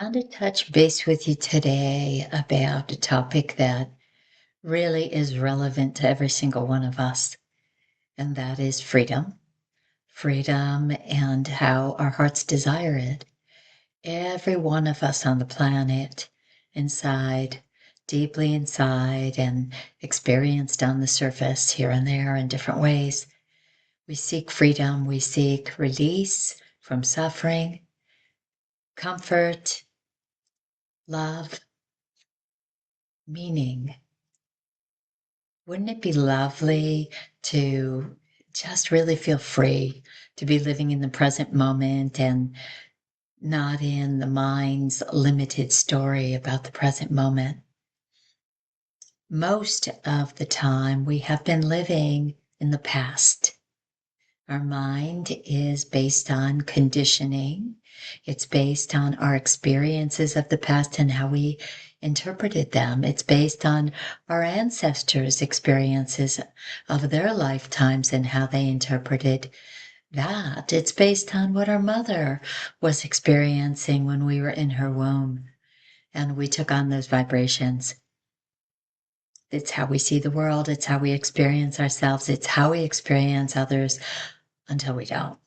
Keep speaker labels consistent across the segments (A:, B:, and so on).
A: I want to touch base with you today about a topic that really is relevant to every single one of us, and that is freedom. Freedom and how our hearts desire it. Every one of us on the planet, inside, deeply inside, and experienced on the surface here and there in different ways. We seek freedom, we seek release from suffering, comfort, love, meaning. Wouldn't it be lovely to just really feel free to be living in the present moment and not in the mind's limited story about the present moment? Most of the time, we have been living in the past. Our mind is based on conditioning. It's based on our experiences of the past and how we interpreted them. It's based on our ancestors' experiences of their lifetimes and how they interpreted that. It's based on what our mother was experiencing when we were in her womb and we took on those vibrations. It's how we see the world. It's how we experience ourselves. It's how we experience others until we don't.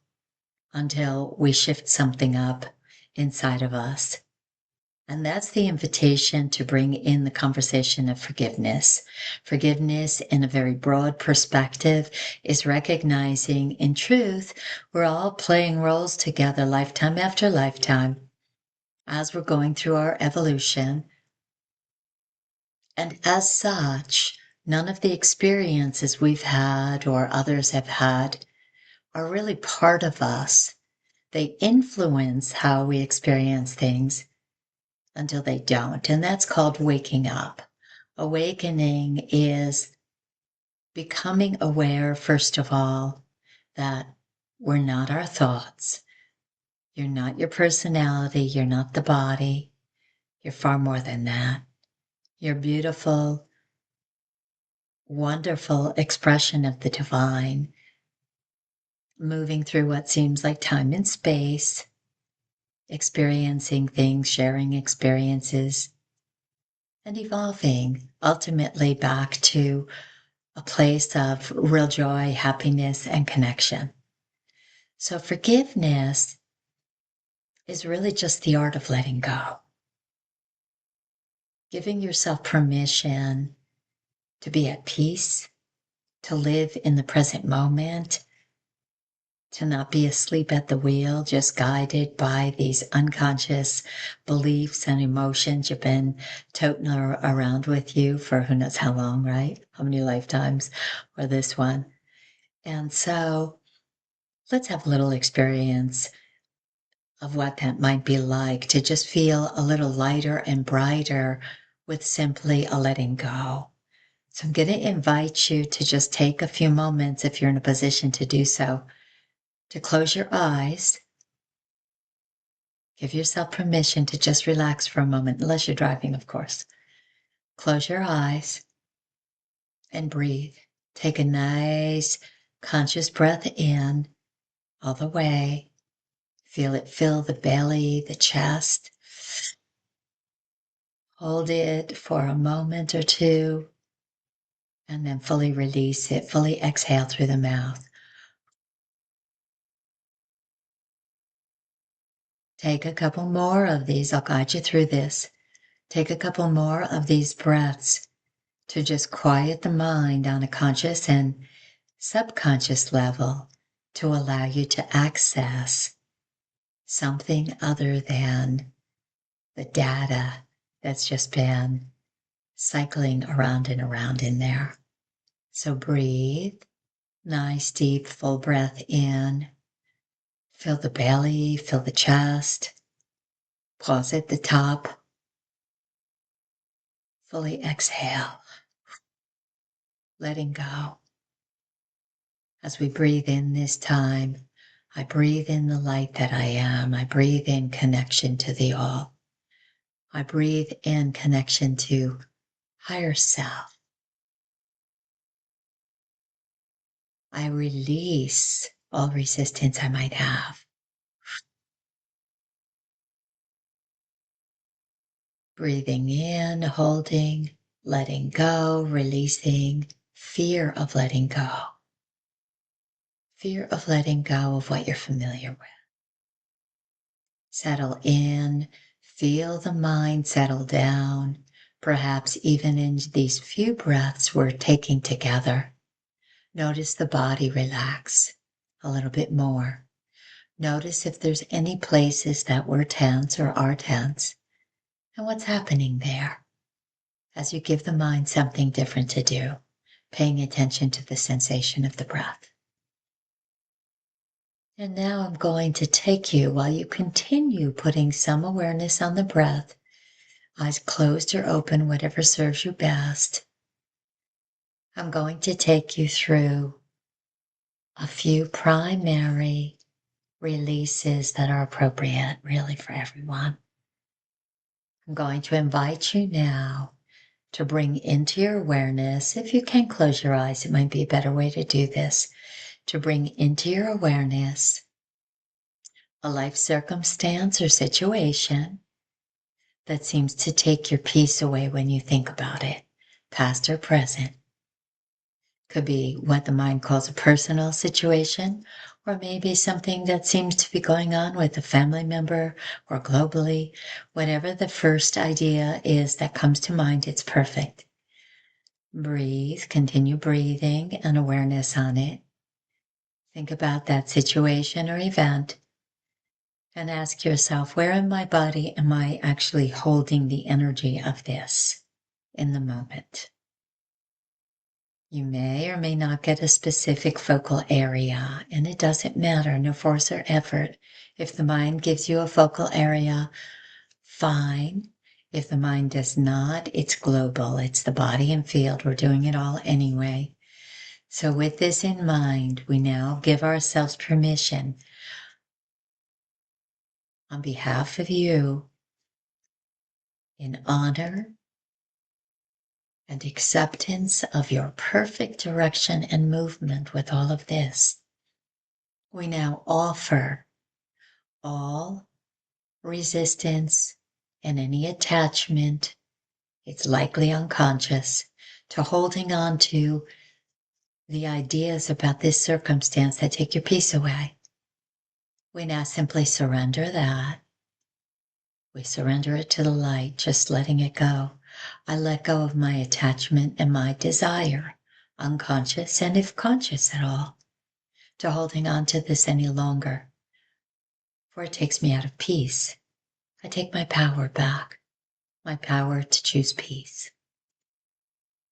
A: Until we shift something up inside of us. And that's the invitation to bring in the conversation of forgiveness. Forgiveness, in a very broad perspective, is recognizing in truth, we're all playing roles together lifetime after lifetime as we're going through our evolution. And as such, none of the experiences we've had or others have had are really part of us. They influence how we experience things until they don't. And that's called waking up. Awakening is becoming aware, first of all, that we're not our thoughts. You're not your personality. You're not the body. You're far more than that. You're beautiful, wonderful expression of the divine, moving through what seems like time and space, experiencing things, sharing experiences, and evolving ultimately back to a place of real joy, happiness, and connection. So forgiveness is really just the art of letting go, giving yourself permission to be at peace, to live in the present moment, to not be asleep at the wheel, just guided by these unconscious beliefs and emotions you've been toting around with you for who knows how long, right? How many lifetimes, or this one. And so let's have a little experience of what that might be like to just feel a little lighter and brighter with simply a letting go. So I'm going to invite you to just take a few moments, if you're in a position to do so, to close your eyes. Give yourself permission to just relax for a moment, unless you're driving, of course. Close your eyes and breathe. Take a nice conscious breath in all the way. Feel it fill the belly, the chest. Hold it for a moment or two, and then fully release it. Fully exhale through the mouth. Take a couple more of these. I'll guide you through this. Take a couple more of these breaths to just quiet the mind on a conscious and subconscious level to allow you to access something other than the data that's just been cycling around and around in there. So breathe. Nice, deep, full breath in. Fill the belly, fill the chest. Pause at the top. Fully exhale. Letting go. As we breathe in this time, I breathe in the light that I am. I breathe in connection to the all. I breathe in connection to higher self. I release all resistance I might have. Breathing in, holding, letting go, releasing, fear of letting go. Fear of letting go of what you're familiar with. Settle in, feel the mind settle down, perhaps even in these few breaths we're taking together. Notice the body relax a little bit more. Notice if there's any places that were tense or are tense, and what's happening there as you give the mind something different to do, paying attention to the sensation of the breath. And now I'm going to take you, while you continue putting some awareness on the breath, eyes closed or open, whatever serves you best. I'm going to take you through a few primary releases that are appropriate, really, for everyone. I'm going to invite you now to bring into your awareness, if you can close your eyes, it might be a better way to do this, to bring into your awareness a life circumstance or situation that seems to take your peace away when you think about it, past or present. Could be what the mind calls a personal situation, or maybe something that seems to be going on with a family member or globally. Whatever the first idea is that comes to mind, it's perfect. Breathe, continue breathing and awareness on it. Think about that situation or event and ask yourself, where in my body am I actually holding the energy of this in the moment? You may or may not get a specific focal area, and it doesn't matter, no force or effort. If the mind gives you a focal area, fine. If the mind does not, it's global. It's the body and field. We're doing it all anyway. So with this in mind, we now give ourselves permission on behalf of you, in honor and acceptance of your perfect direction and movement with all of this. We now offer all resistance and any attachment, it's likely unconscious, to holding on to the ideas about this circumstance that take your peace away. We now simply surrender that. We surrender it to the light, just letting it go. I let go of my attachment and my desire, unconscious and if conscious at all, to holding on to this any longer, for it takes me out of peace. I take my power back, my power to choose peace.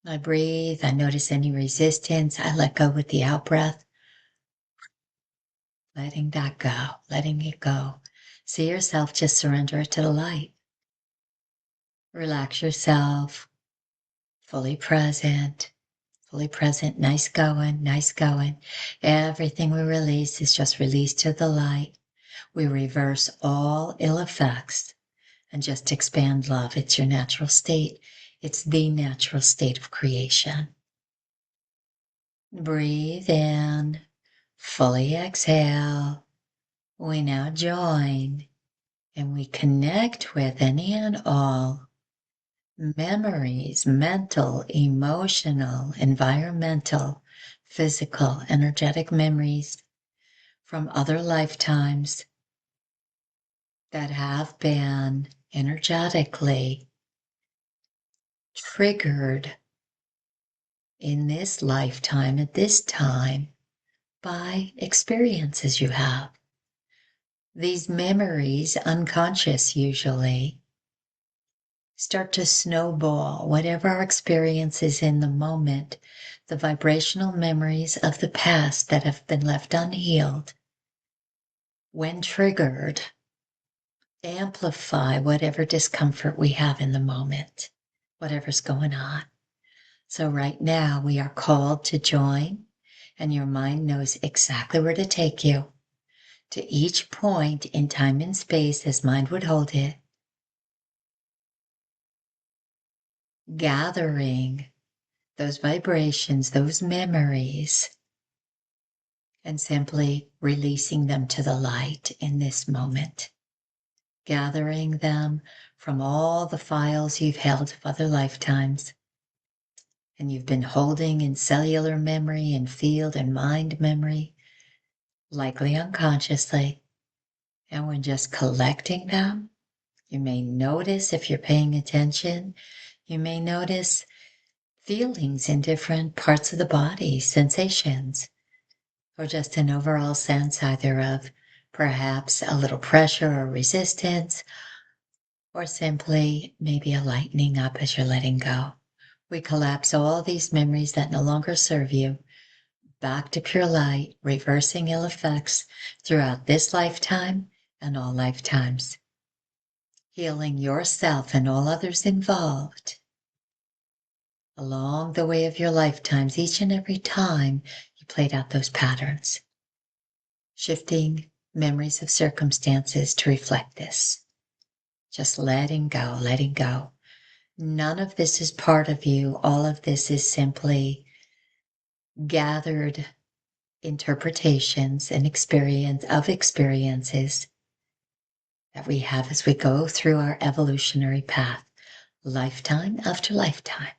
A: I breathe, I notice any resistance, I let go with the out-breath, letting that go, letting it go. See yourself, just surrender it to the light. Relax yourself, fully present, nice going, nice going. Everything we release is just released to the light. We reverse all ill effects and just expand love. It's your natural state. It's the natural state of creation. Breathe in, fully exhale. We now join and we connect with any and all memories, mental, emotional, environmental, physical, energetic memories from other lifetimes that have been energetically triggered in this lifetime at this time by experiences you have. These memories, unconscious usually, start to snowball whatever our experience is in the moment, the vibrational memories of the past that have been left unhealed. When triggered, amplify whatever discomfort we have in the moment, whatever's going on. So right now we are called to join, and your mind knows exactly where to take you, to each point in time and space as mind would hold it, gathering those vibrations, those memories, and simply releasing them to the light in this moment. gathering them from all the files you've held of other lifetimes. And you've been holding in cellular memory and field and mind memory, likely unconsciously. And we're just collecting them. You may notice, if you're paying attention, you may notice feelings in different parts of the body, sensations, or just an overall sense either of perhaps a little pressure or resistance, or simply maybe a lightening up as you're letting go. We collapse all these memories that no longer serve you back to pure light, reversing ill effects throughout this lifetime and all lifetimes, healing yourself and all others involved along the way of your lifetimes, each and every time you played out those patterns, shifting memories of circumstances to reflect this. Just letting go, letting go. None of this is part of you. All of this is simply gathered interpretations and experiences that we have as we go through our evolutionary path, lifetime after lifetime.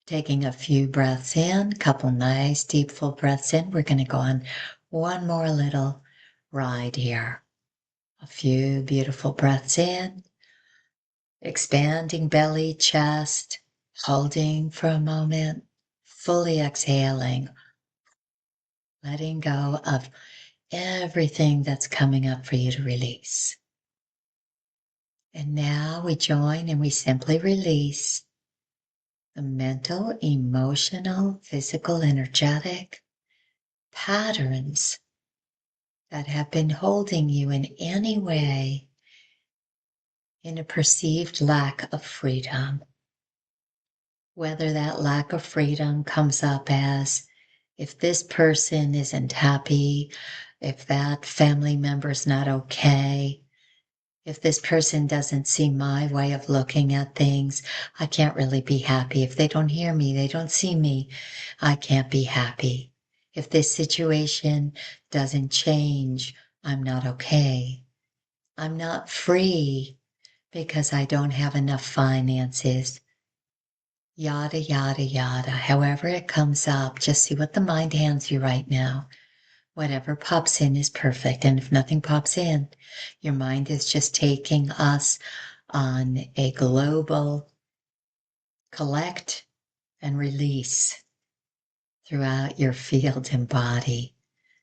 A: Taking a few breaths in, a couple nice deep full breaths in. We're going to go on one more little ride here. A few beautiful breaths in, expanding belly, chest, holding for a moment, fully exhaling, letting go of everything that's coming up for you to release. And now we join and we simply release the mental, emotional, physical, energetic patterns that have been holding you in any way in a perceived lack of freedom. Whether that lack of freedom comes up as if this person isn't happy, if that family member's not okay, if this person doesn't see my way of looking at things, I can't really be happy. If they don't hear me, they don't see me, I can't be happy. If this situation doesn't change, I'm not okay. I'm not free because I don't have enough finances. Yada, yada, yada. However it comes up, just see what the mind hands you right now. Whatever pops in is perfect. And if nothing pops in, your mind is just taking us on a global collect and release throughout your field and body.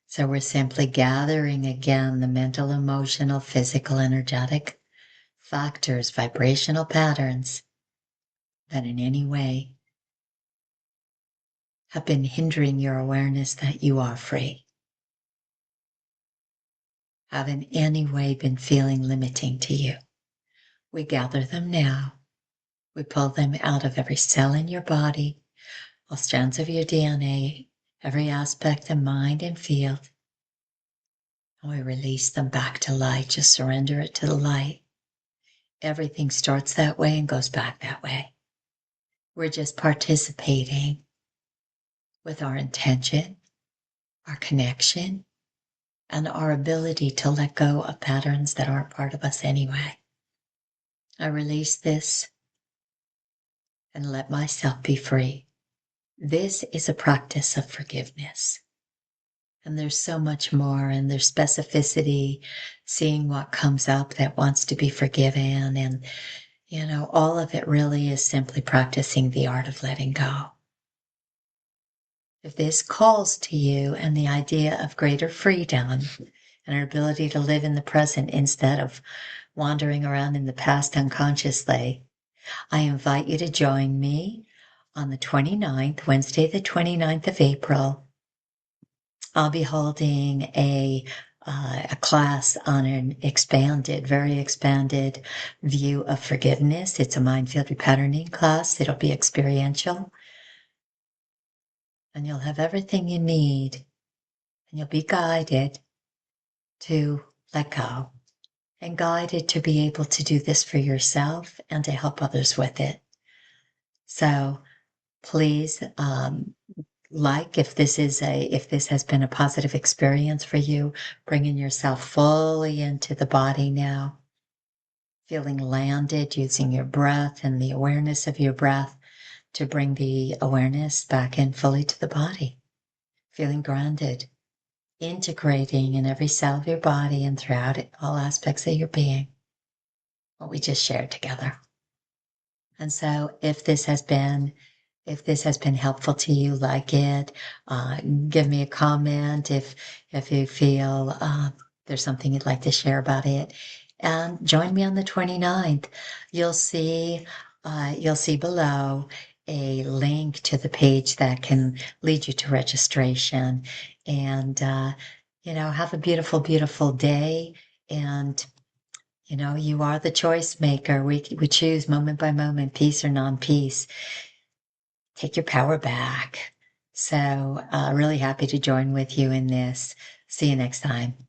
A: So we're simply gathering again the mental, emotional, physical, energetic factors, vibrational patterns that in any way have been hindering your awareness that you are free. Have in any way been feeling limiting to you. We gather them now. We pull them out of every cell in your body, all strands of your DNA, every aspect of mind and field. And we release them back to light. Just surrender it to the light. Everything starts that way and goes back that way. We're just participating with our intention, our connection, and our ability to let go of patterns that aren't part of us anyway. I release this and let myself be free. This is a practice of forgiveness. And there's so much more, and there's specificity, seeing what comes up that wants to be forgiven. And, all of it really is simply practicing the art of letting go. If this calls to you and the idea of greater freedom and our ability to live in the present instead of wandering around in the past unconsciously, I invite you to join me on the 29th, Wednesday, the 29th of April. I'll be holding a class on an very expanded view of forgiveness. It's a mind field repatterning class. It'll be experiential. And you'll have everything you need. And you'll be guided to let go. And guided to be able to do this for yourself and to help others with it. So please, if this has been a positive experience for you, bringing yourself fully into the body now. feeling landed, using your breath and the awareness of your breath to bring the awareness back in fully to the body, feeling grounded, integrating in every cell of your body and throughout it, all aspects of your being, what we just shared together. And so if this has been helpful to you, like it, give me a comment if you feel there's something you'd like to share about it. And join me on the 29th. You'll see below a link to the page that can lead you to registration. And have a beautiful, beautiful day. And you are the choice maker. We choose moment by moment, peace or non-peace. Take your power back. So really happy to join with you in this. See you next time.